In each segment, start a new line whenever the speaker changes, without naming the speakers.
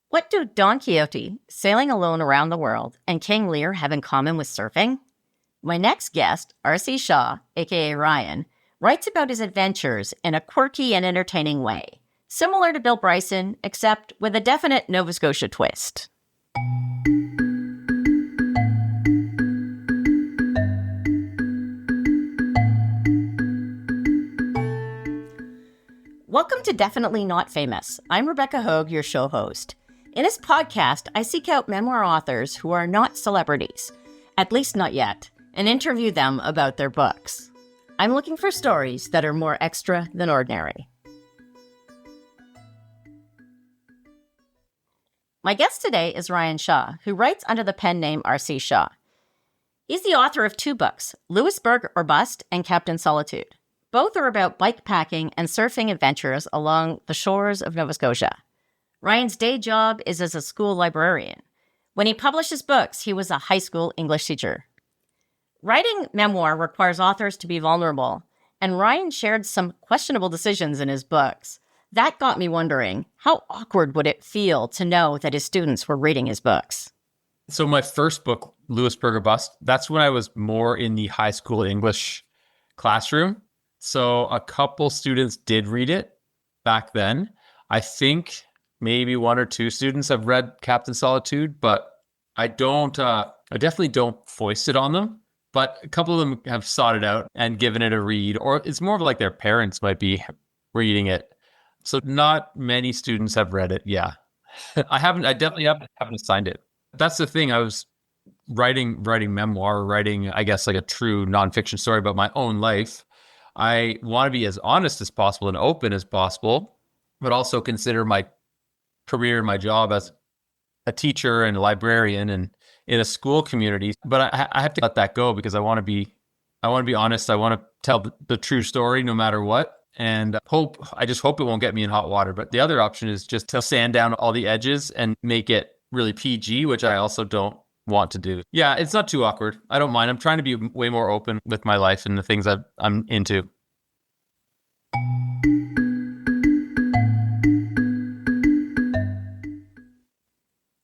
What do Don Quixote, sailing alone around the world, and King Lear have in common with surfing? My next guest, R.C. Shaw, aka Ryan, writes about his adventures in a quirky and entertaining way, similar to Bill Bryson, except with a definite Nova Scotia twist. Welcome to Definitely Not Famous. I'm Rebecca Hogue, your show host. In this podcast, I seek out memoir authors who are not celebrities, at least not yet, and interview them about their books. I'm looking for stories that are more extra than ordinary. My guest today is Ryan Shaw, who writes under the pen name R.C. Shaw. He's the author of two books, Louisburg or Bust and Captain Solitude. Both are about bikepacking and surfing adventures along the shores of Nova Scotia. Ryan's day job is as a school librarian. When he publishes books, he was a high school English teacher. Writing memoir requires authors to be vulnerable, and Ryan shared some questionable decisions in his books. That got me wondering, how awkward would it feel to know that his students were reading his books?
So my first book, Louisburg or Bust, that's when I was more in the high school English classroom. So a couple students did read it back then. I think maybe one or two students have read Captain Solitude, but I definitely don't foist it on them. But a couple of them have sought it out and given it a read, or it's more of like their parents might be reading it. So not many students have read it. Yeah, I definitely haven't assigned it. That's the thing. I was writing memoir, writing, I guess, like a true nonfiction story about my own life. I want to be as honest as possible and open as possible, but also consider my career, my job as a teacher and a librarian and in a school community. But I have to let that go because I want to be honest. I want to tell the true story no matter what. And I just hope it won't get me in hot water. But the other option is just to sand down all the edges and make it really PG, which I also don't want to do. Yeah, it's not too awkward. I don't mind. I'm trying to be way more open with my life and the things I'm into.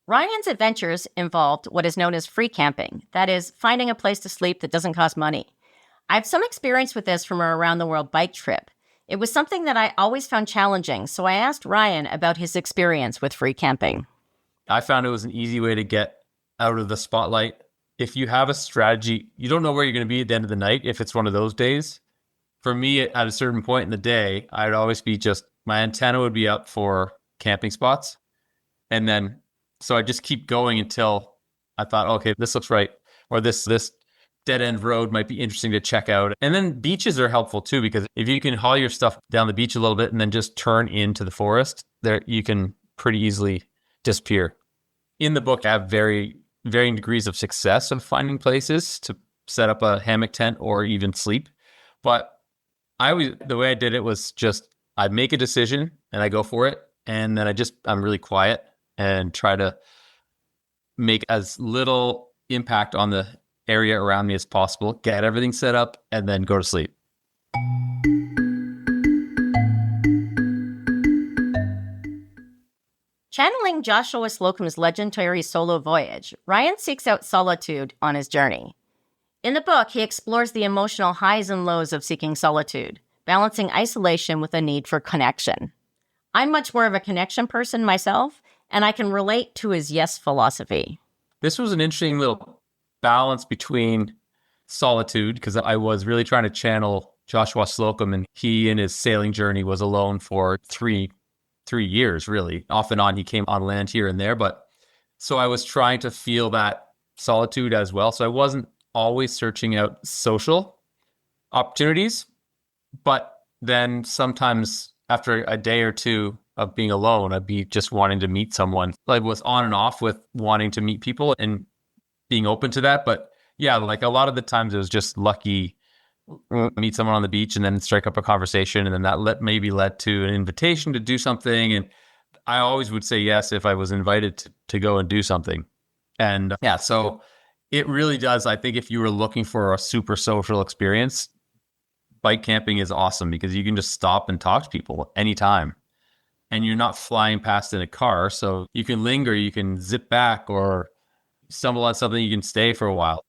Ryan's adventures involved what is known as free camping, that is, finding a place to sleep that doesn't cost money. I have some experience with this from our around-the-world bike trip. It was something that I always found challenging, so I asked Ryan about his experience with free camping.
I found it was an easy way to get out of the spotlight. If you have a strategy, you don't know where you're going to be at the end of the night if it's one of those days. For me, at a certain point in the day, I'd always be my antenna would be up for camping spots. And then, so I just keep going until I thought, okay, this looks right. Or this dead end road might be interesting to check out. And then beaches are helpful too, because if you can haul your stuff down the beach a little bit and then just turn into the forest, there you can pretty easily disappear. In the book, I have varying degrees of success of finding places to set up a hammock tent or even sleep. But the way I did it was just, I make a decision and I go for it. And then I'm really quiet and try to make as little impact on the area around me as possible, get everything set up, and then go to sleep.
Channeling Joshua Slocum's legendary solo voyage, Ryan seeks out solitude on his journey. In the book, he explores the emotional highs and lows of seeking solitude, balancing isolation with a need for connection. I'm much more of a connection person myself, and I can relate to his yes philosophy.
This was an interesting little balance between solitude, because I was really trying to channel Joshua Slocum, and he in his sailing journey was alone for three years, really. Off and on, he came on land here and there, but so I was trying to feel that solitude as well. So I wasn't always searching out social opportunities, but then sometimes after a day or two of being alone, I'd be just wanting to meet someone. I was on and off with wanting to meet people and being open to that. But yeah, like a lot of the times it was just lucky, meet someone on the beach and then strike up a conversation. And then that led to an invitation to do something. And I always would say yes if I was invited to go and do something. And yeah, so it really does. I think if you were looking for a super social experience, bike camping is awesome because you can just stop and talk to people anytime. and you're not flying past in a car. So you can linger, you can zip back, or stumble on something, you can stay for a while.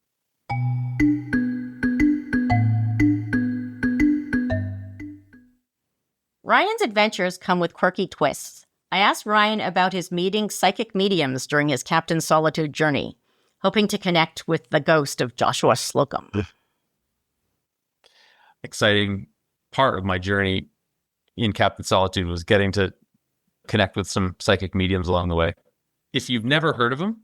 Ryan's adventures come with quirky twists. I asked Ryan about his meeting psychic mediums during his Captain Solitude journey, hoping to connect with the ghost of Joshua Slocum.
Exciting part of my journey in Captain Solitude was getting to connect with some psychic mediums along the way. If you've never heard of him,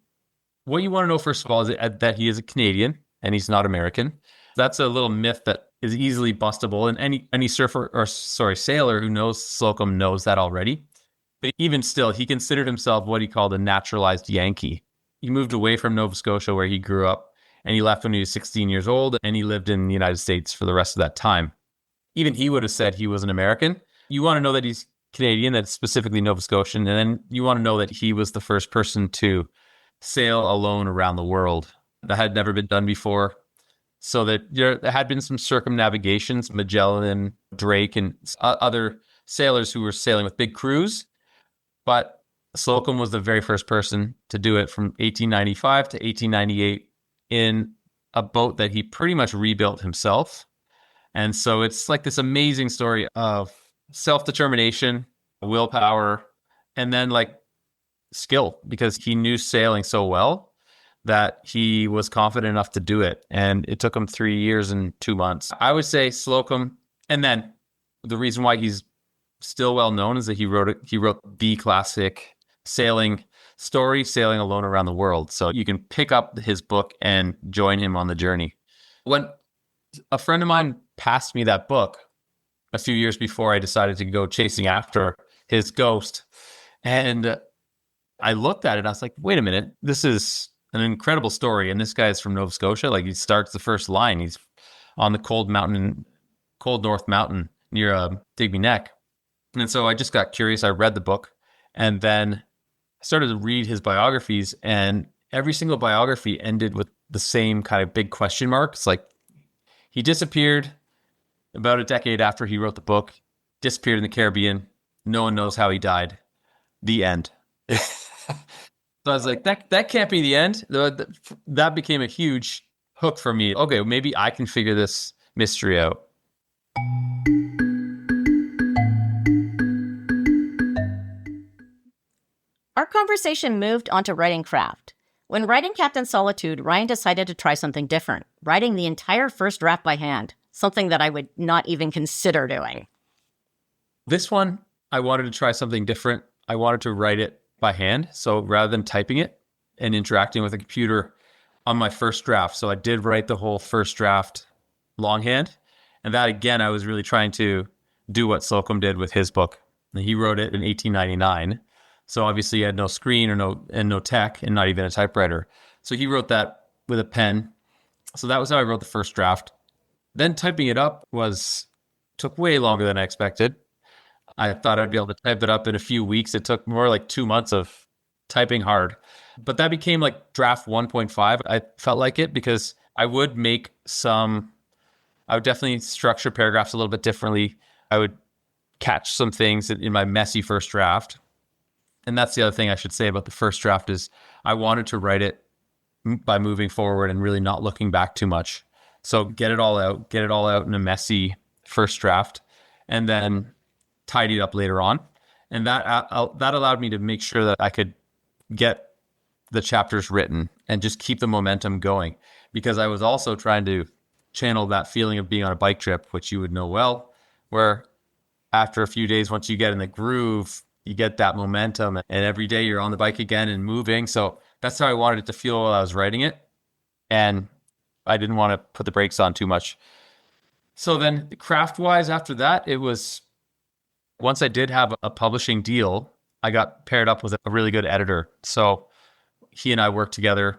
what you want to know first of all is that he is a Canadian and he's not American. That's a little myth that is easily bustable, and any sailor who knows Slocum knows that already. But even still, he considered himself what he called a naturalized Yankee. He moved away from Nova Scotia where he grew up, and he left when he was 16 years old, and he lived in the United States for the rest of that time. Even he would have said he was an American. You want to know that he's Canadian, that's specifically Nova Scotian, and then you want to know that he was the first person to sail alone around the world. That had never been done before. So that there had been some circumnavigations, Magellan, Drake, and other sailors who were sailing with big crews. But Slocum was the very first person to do it from 1895 to 1898 in a boat that he pretty much rebuilt himself. And so it's like this amazing story of self-determination, willpower, and then like skill, because he knew sailing so well that he was confident enough to do it. And it took him 3 years and 2 months. I would say Slocum. And then the reason why he's still well known is that he wrote the classic sailing story, Sailing Alone Around the World. So you can pick up his book and join him on the journey. When a friend of mine passed me that book a few years before I decided to go chasing after his ghost, and I looked at it, I was like, wait a minute, this is an incredible story. And this guy is from Nova Scotia. Like, he starts the first line. He's on the cold North Mountain near Digby Neck. And so I just got curious. I read the book, and then I started to read his biographies, and every single biography ended with the same kind of big question mark. It's like, he disappeared about a decade after he wrote the book, disappeared in the Caribbean. No one knows how he died. The end. So I was like, that can't be the end. That became a huge hook for me. Okay, maybe I can figure this mystery out.
Our conversation moved onto writing craft. When writing Captain Solitude, Ryan decided to try something different, writing the entire first draft by hand, something that I would not even consider doing.
This one, I wanted to try something different. I wanted to write it by hand. So rather than typing it and interacting with a computer on my first draft. So I did write the whole first draft longhand. And that, again, I was really trying to do what Slocum did with his book. And he wrote it in 1899. So obviously he had no screen or no tech, and not even a typewriter. So he wrote that with a pen. So that was how I wrote the first draft. Then typing it up took way longer than I expected. I thought I'd be able to type it up in a few weeks. It took more like 2 months of typing hard. But that became like draft 1.5. I felt like it because I would definitely structure paragraphs a little bit differently. I would catch some things in my messy first draft. And that's the other thing I should say about the first draft is I wanted to write it by moving forward and really not looking back too much. So get it all out in a messy first draft, and then tidy it up later on. And that allowed me to make sure that I could get the chapters written and just keep the momentum going, because I was also trying to channel that feeling of being on a bike trip, which you would know well, where after a few days, once you get in the groove, you get that momentum, and every day you're on the bike again and moving. So that's how I wanted it to feel while I was writing it. And I didn't want to put the brakes on too much. So then craft-wise, after that, it was, once I did have a publishing deal, I got paired up with a really good editor. So he and I worked together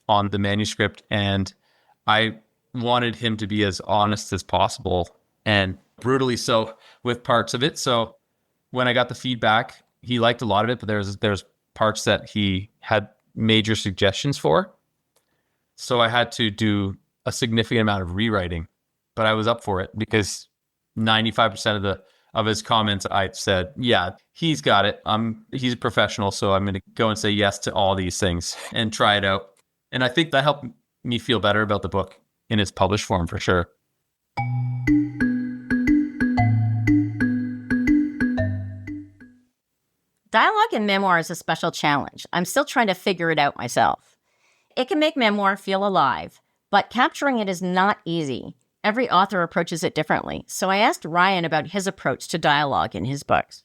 on the manuscript, and I wanted him to be as honest as possible and brutally so with parts of it. So when I got the feedback, he liked a lot of it, but there's parts that he had major suggestions for. So I had to do a significant amount of rewriting, but I was up for it because 95% of his comments, I said, yeah, he's got it. He's a professional, so I'm going to go and say yes to all these things and try it out. And I think that helped me feel better about the book in its published form for sure.
Dialogue in memoir is a special challenge. I'm still trying to figure it out myself. It can make memoir feel alive, but capturing it is not easy. Every author approaches it differently, so I asked Ryan about his approach to dialogue in his books.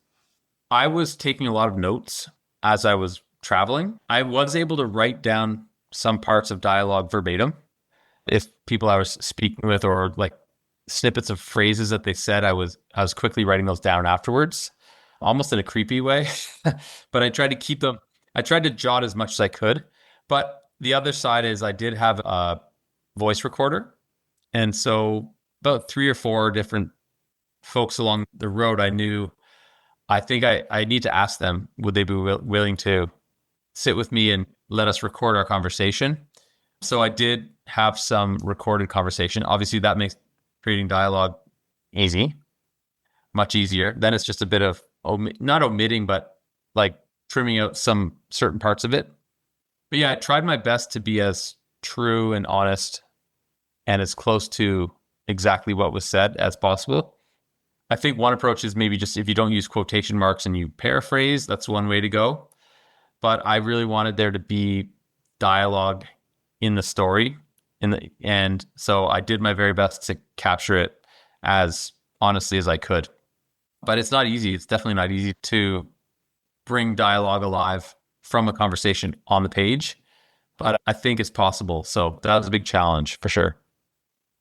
I was taking a lot of notes as I was traveling. I was able to write down some parts of dialogue verbatim. If people I was speaking with or like snippets of phrases that they said, I was quickly writing those down afterwards, almost in a creepy way. But I tried to keep them. I tried to jot as much as I could. But the other side is I did have a voice recorder. And so about 3 or 4 different folks along the road, I think I need to ask them, would they be willing to sit with me and let us record our conversation? So I did have some recorded conversation. Obviously, that makes creating dialogue easy, much easier. Then it's just a bit of not omitting, but like trimming out some certain parts of it. But yeah, I tried my best to be as true and honest and as close to exactly what was said as possible. I think one approach is maybe just if you don't use quotation marks and you paraphrase, that's one way to go. But I really wanted there to be dialogue in the story. And so I did my very best to capture it as honestly as I could. But it's not easy. It's definitely not easy to bring dialogue alive from a conversation on the page. But I think it's possible. So that was a big challenge for sure.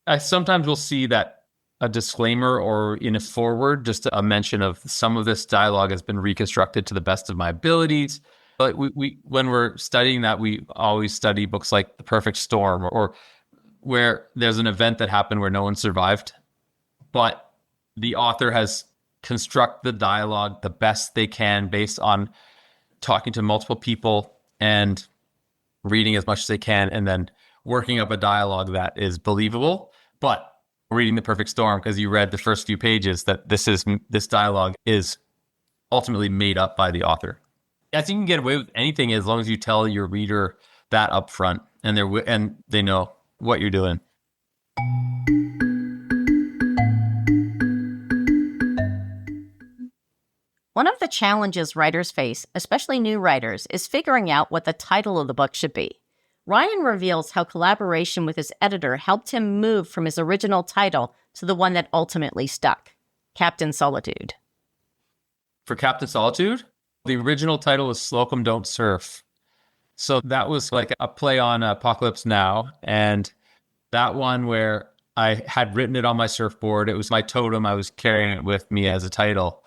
I sometimes will see that a disclaimer or in a foreword, just a mention of some of this dialogue has been reconstructed to the best of my abilities. But we when we're studying that, we always study books like The Perfect Storm or where there's an event that happened where no one survived, but the author has constructed the dialogue the best they can based on talking to multiple people and reading as much as they can and then working up a dialogue that is believable. But reading The Perfect Storm, because you read the first few pages, that this dialogue is ultimately made up by the author. I think you can get away with anything as long as you tell your reader that up front and they know what you're doing.
One of the challenges writers face, especially new writers, is figuring out what the title of the book should be. Ryan reveals how collaboration with his editor helped him move from his original title to the one that ultimately stuck, Captain Solitude.
For Captain Solitude, the original title was Slocum Don't Surf. So that was like a play on Apocalypse Now. And that one where I had written it on my surfboard, it was my totem. I was carrying it with me as a title.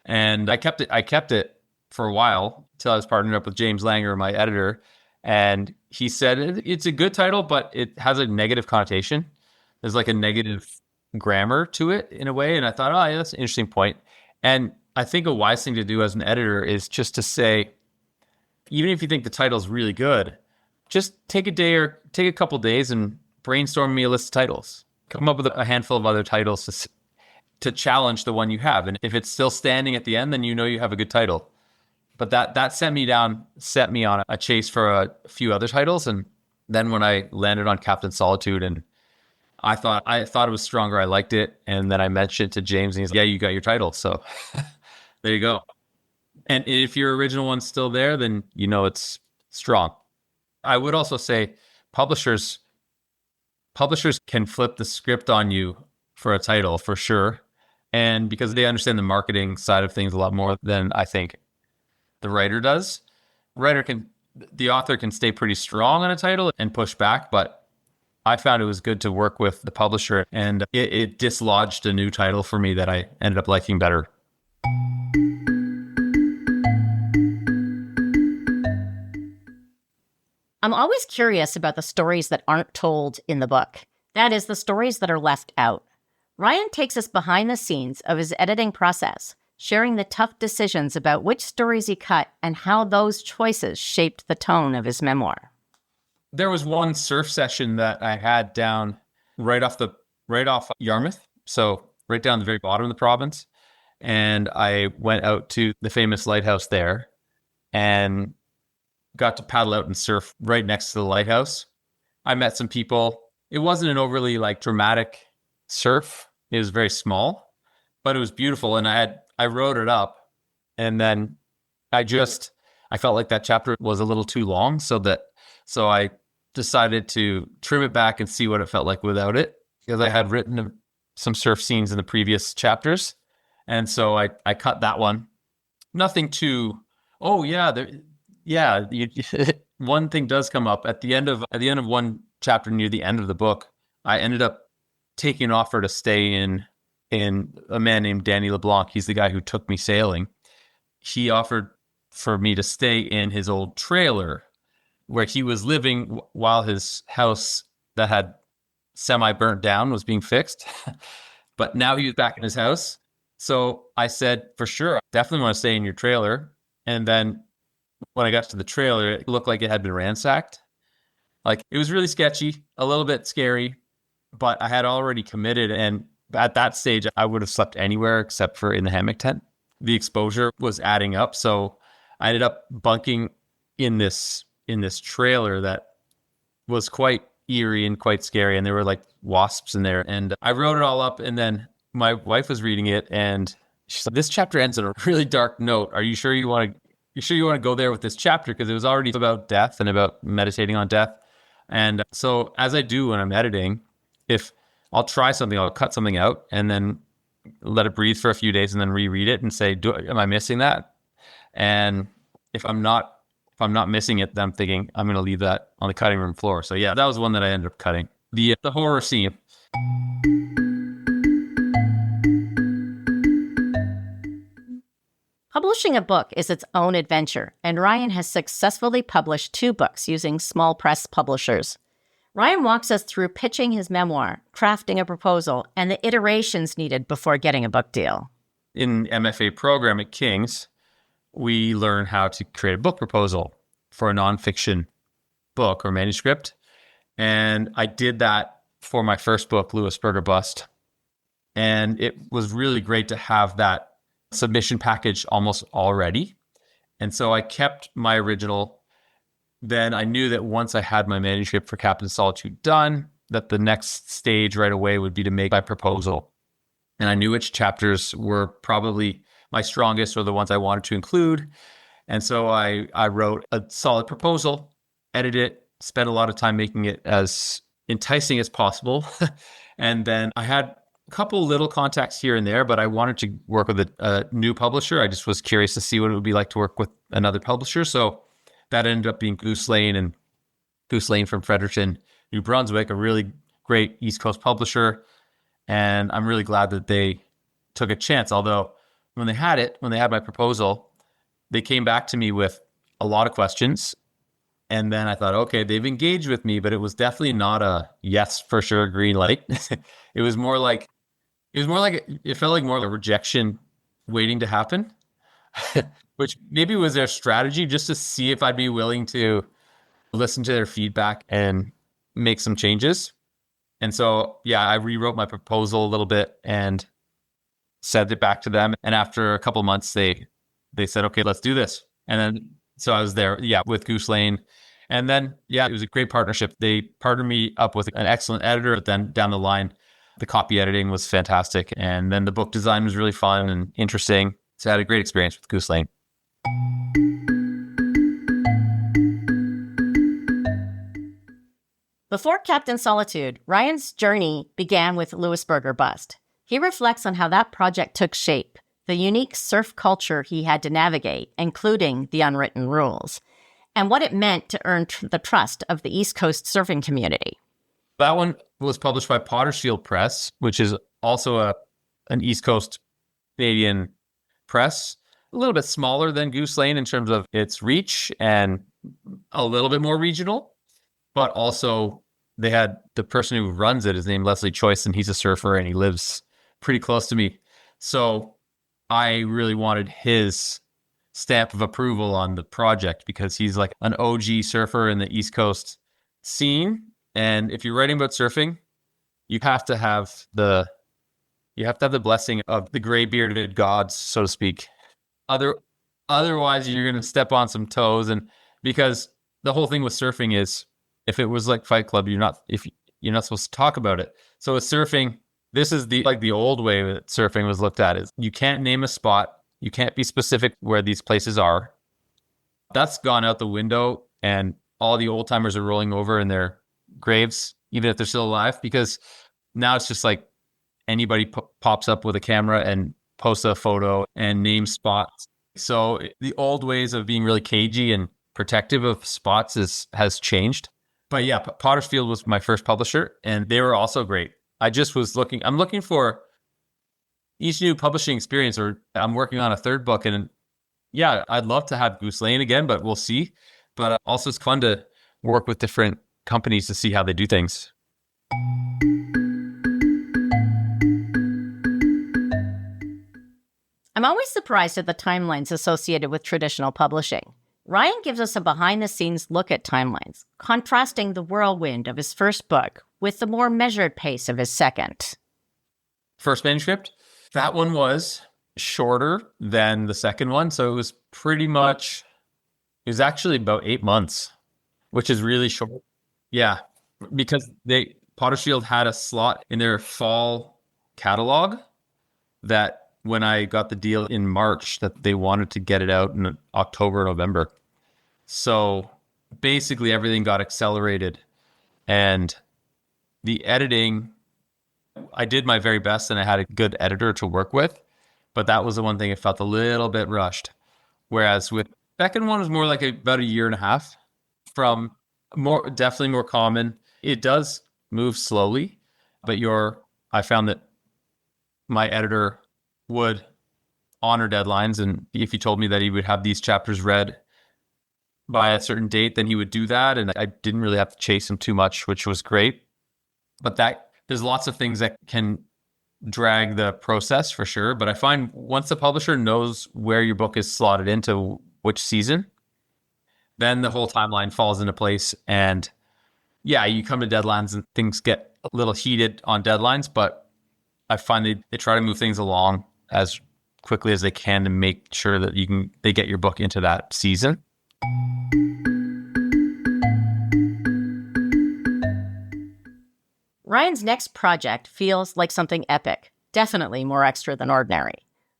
And I kept it for a while until I was partnered up with James Langer, my editor. And he said, it's a good title, but it has a negative connotation. There's like a negative grammar to it in a way. And I thought, oh, yeah, that's an interesting point. And I think a wise thing to do as an editor is just to say, even if you think the title is really good, just take a day or take a couple days and brainstorm me a list of titles. Come up with a handful of other titles to challenge the one you have. And if it's still standing at the end, then you know you have a good title. But that set me on a chase for a few other titles. And then when I landed on Captain Solitude, and I thought it was stronger, I liked it. And then I mentioned it to James, and he's like, yeah, you got your title. So there you go. And if your original one's still there, then you know it's strong. I would also say publishers can flip the script on you for a title for sure. And because they understand the marketing side of things a lot more than I think the writer does. The author can stay pretty strong on a title and push back, but I found it was good to work with the publisher, and it dislodged a new title for me that I ended up liking better.
I'm always curious about the stories that aren't told in the book. That is, the stories that are left out. Ryan takes us behind the scenes of his editing process, sharing the tough decisions about which stories he cut and how those choices shaped the tone of his memoir.
There was one surf session that I had down right off Yarmouth, so right down the very bottom of the province. And I went out to the famous lighthouse there and got to paddle out and surf right next to the lighthouse. I met some people. It wasn't an overly like dramatic surf. It was very small, but it was beautiful. And I wrote it up, and then I felt like that chapter was a little too long, so I decided to trim it back and see what it felt like without it, because I had written some surf scenes in the previous chapters. And so I cut that one. Nothing too, oh yeah, one thing does come up at the end of one chapter near the end of the book. I ended up taking an offer to stay in a man named Danny LeBlanc. He's the guy who took me sailing. He offered for me to stay in his old trailer where he was living while his house that had semi burnt down was being fixed. But now he was back in his house. So I said, for sure, I definitely want to stay in your trailer. And then when I got to the trailer, it looked like it had been ransacked. Like, it was really sketchy, a little bit scary, but I had already committed. And at that stage, I would have slept anywhere except for in the hammock tent. The exposure was adding up. So I ended up bunking in this trailer that was quite eerie and quite scary. And there were like wasps in there. And I wrote it all up. And then my wife was reading it, and she said, "This chapter ends on a really dark note. Are you sure you want to go there with this chapter?" Because it was already about death and about meditating on death. And so, as I do when I'm editing, if I'll try something, I'll cut something out and then let it breathe for a few days and then reread it and say, am I missing that? And if I'm not missing it, then I'm thinking I'm going to leave that on the cutting room floor. So yeah, that was one that I ended up cutting. The horror scene.
Publishing a book is its own adventure, and Ryan has successfully published 2 books using small press publishers. Ryan walks us through pitching his memoir, crafting a proposal, and the iterations needed before getting a book deal.
In MFA program at King's, we learn how to create a book proposal for a nonfiction book or manuscript. And I did that for my first book, Lewisburg or Bust. And it was really great to have that submission package almost already. And so I kept my original. Then I knew that once I had my manuscript for Captain Solitude done, that the next stage right away would be to make my proposal. And I knew which chapters were probably my strongest or the ones I wanted to include. And so I wrote a solid proposal, edited it, spent a lot of time making it as enticing as possible. And then I had a couple little contacts here and there, but I wanted to work with a new publisher. I just was curious to see what it would be like to work with another publisher. So that ended up being Goose Lane from Fredericton, New Brunswick, a really great East Coast publisher. And I'm really glad that they took a chance. Although when they had my proposal, they came back to me with a lot of questions. And then I thought, okay, they've engaged with me, but it was definitely not a yes, for sure, green light. It felt like more of a rejection waiting to happen, which maybe was their strategy, just to see if I'd be willing to listen to their feedback and make some changes. And so, yeah, I rewrote my proposal a little bit and sent it back to them. And after a couple months, they said, okay, let's do this. And then, so I was there, with Goose Lane. And then, it was a great partnership. They partnered me up with an excellent editor. But then down the line, the copy editing was fantastic. And then the book design was really fun and interesting. So I had a great experience with Goose Lane.
Before Captain Solitude, Ryan's journey began with Louisburg or Bust. He reflects on how that project took shape, the unique surf culture he had to navigate, including the unwritten rules, and what it meant to earn the trust of the East Coast surfing community.
That one was published by Pottersfield Press, which is also an East Coast Canadian press, a little bit smaller than Goose Lane in terms of its reach and a little bit more regional. But also, they had the person who runs it is named Leslie Choice, and he's a surfer, and he lives pretty close to me. So I really wanted his stamp of approval on the project because he's like an OG surfer in the East Coast scene. And if you're writing about surfing, you have to have the You have to have the blessing of the gray bearded gods, so to speak. Otherwise, you're going to step on some toes. And because the whole thing with surfing is, if it was like Fight Club, you're not supposed to talk about it. So with surfing, this is the old way that surfing was looked at, is you can't name a spot. You can't be specific where these places are. That's gone out the window, and all the old timers are rolling over in their graves, even if they're still alive, because now it's just like anybody pops up with a camera and posts a photo and names spots. So the old ways of being really cagey and protective of spots has changed. But yeah, Pottersfield was my first publisher, and they were also great. I'm looking for each new publishing experience, or I'm working on a third book, and yeah, I'd love to have Goose Lane again, but we'll see. But also it's fun to work with different companies to see how they do things.
I'm always surprised at the timelines associated with traditional publishing. Ryan gives us a behind-the-scenes look at timelines, contrasting the whirlwind of his first book with the more measured pace of his second.
First manuscript, that one was shorter than the second one, so it was actually about 8 months, which is really short. Yeah, because Pottersfield had a slot in their fall catalog that when I got the deal in March, that they wanted to get it out in October, November. So basically everything got accelerated, and the editing, I did my very best, and I had a good editor to work with, but that was the one thing it felt a little bit rushed. Whereas with second one was more like about a year and a half from definitely more common. It does move slowly, but I found that my editor would honor deadlines, and if he told me that he would have these chapters read by a certain date, then he would do that, and I didn't really have to chase him too much, which was great. But there's lots of things that can drag the process for sure. But I find once the publisher knows where your book is slotted into which season, then the whole timeline falls into place. And yeah, you come to deadlines and things get a little heated on deadlines, but I find they try to move things along as quickly as they can to make sure that they get your book into that season.
Ryan's next project feels like something epic, definitely more extra than ordinary.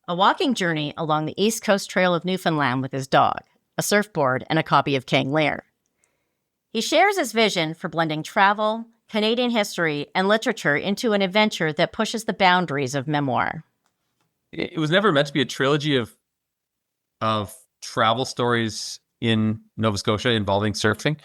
A walking journey along the East Coast Trail of Newfoundland with his dog, a surfboard, and a copy of King Lear. He shares his vision for blending travel, Canadian history, and literature into an adventure that pushes the boundaries of memoir.
It was never meant to be a trilogy of travel stories in Nova Scotia involving surfing,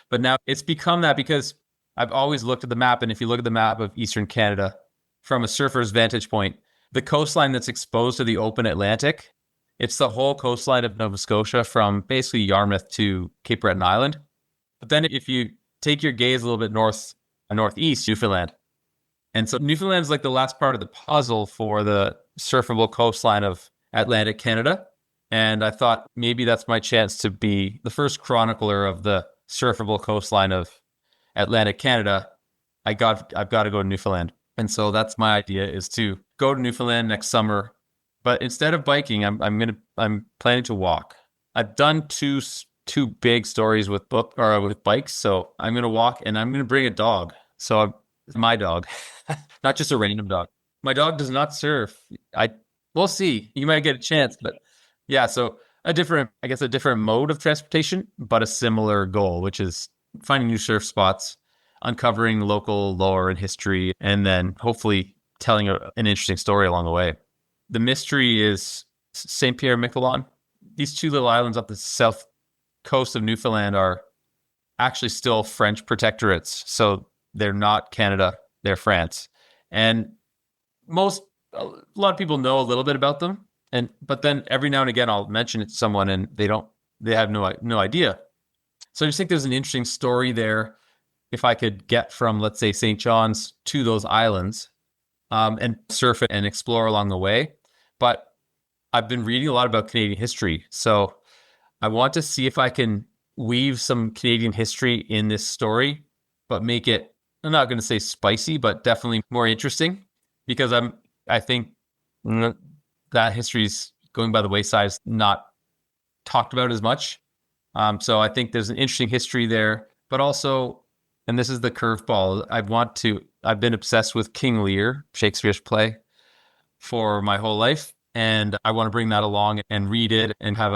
but now it's become that because I've always looked at the map, and if you look at the map of Eastern Canada from a surfer's vantage point, the coastline that's exposed to the open Atlantic, it's the whole coastline of Nova Scotia from basically Yarmouth to Cape Breton Island. But then if you take your gaze a little bit northeast, Newfoundland. And so Newfoundland is like the last part of the puzzle for the surfable coastline of Atlantic Canada. And I thought maybe that's my chance to be the first chronicler of the surfable coastline of Atlantic Canada. I've got to go to Newfoundland. And so that's my idea, is to go to Newfoundland next summer. But instead of biking, I'm planning to walk. I've done two big stories with bikes, so I'm going to walk, and I'm going to bring a dog. So my dog, not just a random dog. My dog does not surf. We'll see. You might get a chance, but yeah. So a different mode of transportation, but a similar goal, which is finding new surf spots, uncovering local lore and history, and then hopefully telling an interesting story along the way. The mystery is St. Pierre-Miquelon. These two little islands up the south coast of Newfoundland are actually still French protectorates. So they're not Canada, they're France. And a lot of people know a little bit about them. But then every now and again, I'll mention it to someone and they have no idea. So I just think there's an interesting story there. If I could get from, let's say, St. John's to those islands, and surf it and explore along the way. But I've been reading a lot about Canadian history. So I want to see if I can weave some Canadian history in this story, but make it, I'm not going to say spicy, but definitely more interesting, because I'm I think that history's going by the wayside, is not talked about as much. So I think there's an interesting history there, but also, and this is the curveball, I've been obsessed with King Lear, Shakespeare's play, for my whole life. And I want to bring that along and read it and have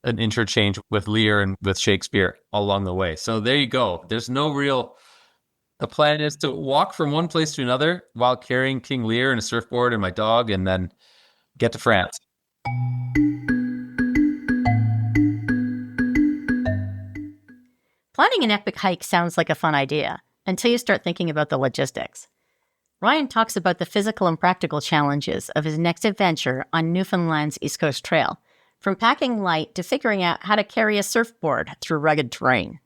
an interchange with Lear and with Shakespeare all along the way. So there you go. The plan is to walk from one place to another while carrying King Lear and a surfboard and my dog, and then get to France.
Planning an epic hike sounds like a fun idea until you start thinking about the logistics. Ryan talks about the physical and practical challenges of his next adventure on Newfoundland's East Coast Trail, from packing light to figuring out how to carry a surfboard through rugged terrain.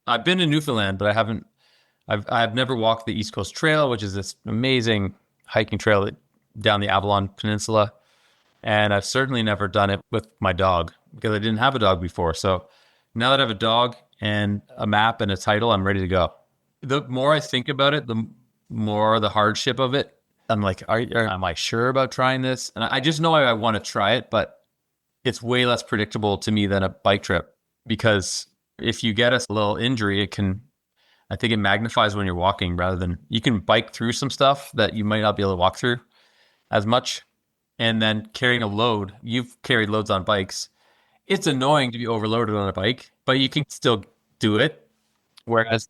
I've been in Newfoundland, but I've never walked the East Coast Trail, which is this amazing hiking trail down the Avalon Peninsula. And I've certainly never done it with my dog because I didn't have a dog before. So now that I have a dog and a map and a title, I'm ready to go. The more I think about it, the more the hardship of it. I'm like, am I sure about trying this? And I just know I want to try it, but it's way less predictable to me than a bike trip, because if you get a little injury, I think it magnifies when you're walking, rather than you can bike through some stuff that you might not be able to walk through as much. And then carrying a load, you've carried loads on bikes. It's annoying to be overloaded on a bike, but you can still do it. Whereas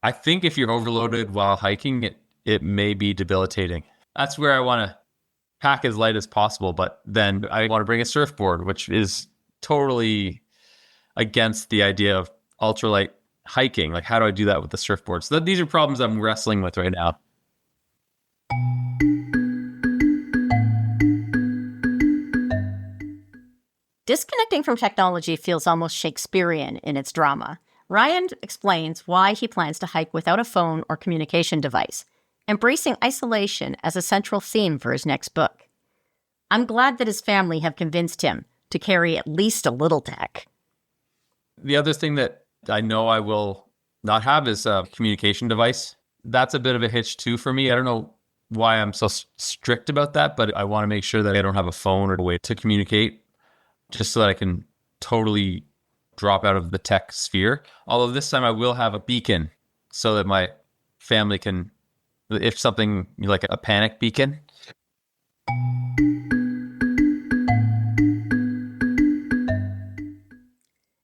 I think if you're overloaded while hiking, it may be debilitating. That's where I want to pack as light as possible, but then I want to bring a surfboard, which is totally against the idea of ultralight hiking. Like, how do I do that with the surfboard? So these are problems I'm wrestling with right now.
Disconnecting from technology feels almost Shakespearean in its drama. Ryan explains why he plans to hike without a phone or communication device, embracing isolation as a central theme for his next book. I'm glad that his family have convinced him to carry at least a little tech.
The other thing that I know I will not have is a communication device. That's a bit of a hitch too for me. I don't know why I'm so strict about that, but I want to make sure that I don't have a phone or a way to communicate, just so that I can totally drop out of the tech sphere. Although this time I will have a beacon so that my family can, if something like a panic beacon.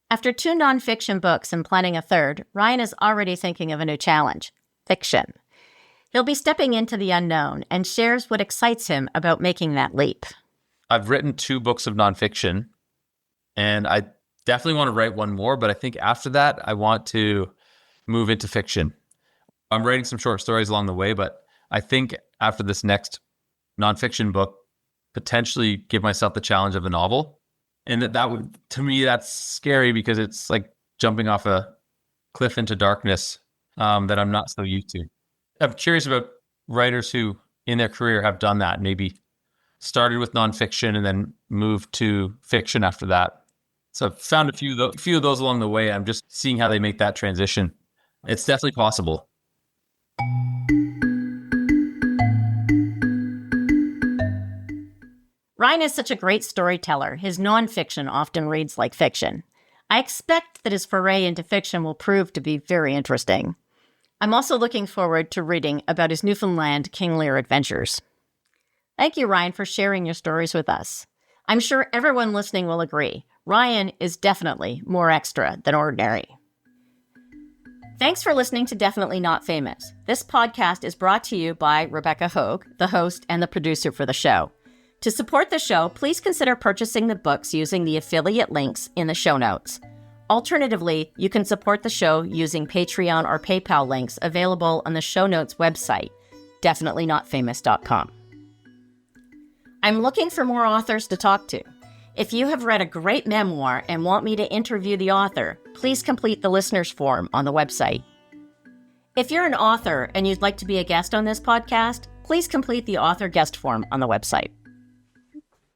After 2 nonfiction books and planning a third, Ryan is already thinking of a new challenge: fiction. He'll be stepping into the unknown and shares what excites him about making that leap.
I've written 2 books of nonfiction, and I definitely want to write one more, but I think after that, I want to move into fiction. I'm writing some short stories along the way, but I think after this next nonfiction book, potentially give myself the challenge of a novel. And that would, to me, that's scary because it's like jumping off a cliff into darkness that I'm not so used to. I'm curious about writers who in their career have done that, maybe started with nonfiction and then moved to fiction after that. So I've found a few of those along the way. I'm just seeing how they make that transition. It's definitely possible.
Ryan is such a great storyteller. His nonfiction often reads like fiction. I expect that his foray into fiction will prove to be very interesting. I'm also looking forward to reading about his Newfoundland King Lear adventures. Thank you, Ryan, for sharing your stories with us. I'm sure everyone listening will agree. Ryan is definitely more extra than ordinary. Thanks for listening to Definitely Not Famous. This podcast is brought to you by Rebecca Hogue, the host and the producer for the show. To support the show, please consider purchasing the books using the affiliate links in the show notes. Alternatively, you can support the show using Patreon or PayPal links available on the show notes website, definitelynotfamous.com. I'm looking for more authors to talk to. If you have read a great memoir and want me to interview the author, please complete the listener's form on the website. If you're an author and you'd like to be a guest on this podcast, please complete the author guest form on the website.